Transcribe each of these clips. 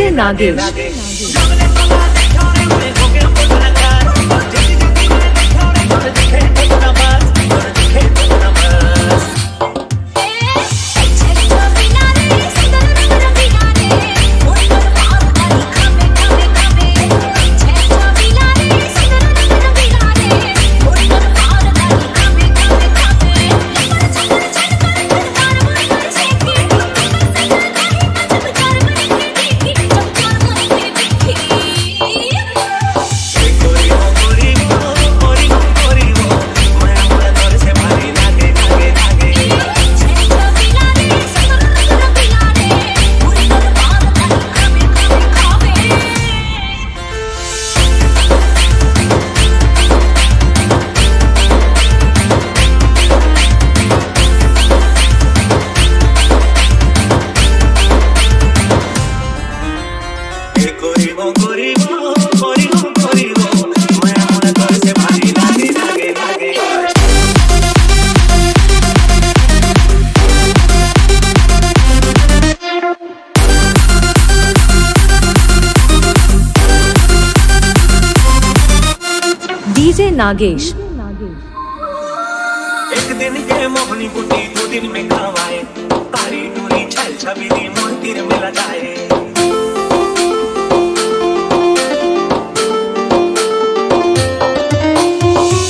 DJ Nagesh. DJ Nagesh. एक दिन के मोहनी बूटी 2 दिन में खावाए, तारी टूरी छल छबीली मंदिर में लगाए।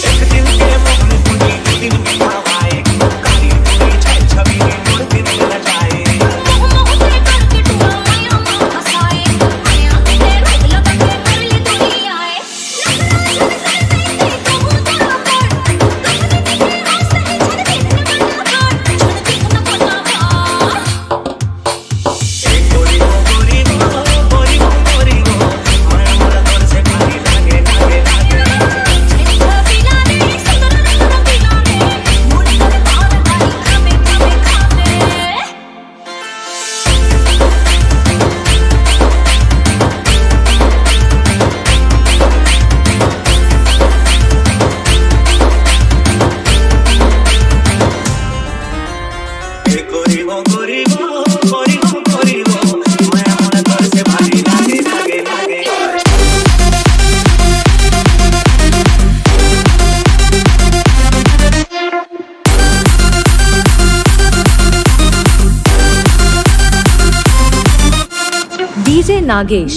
एक दिन के मोहनी बूटी 2 दिन में खावाए, तारी टूरी छल छबीली मंदिर में लगाए। डीजे नागेश।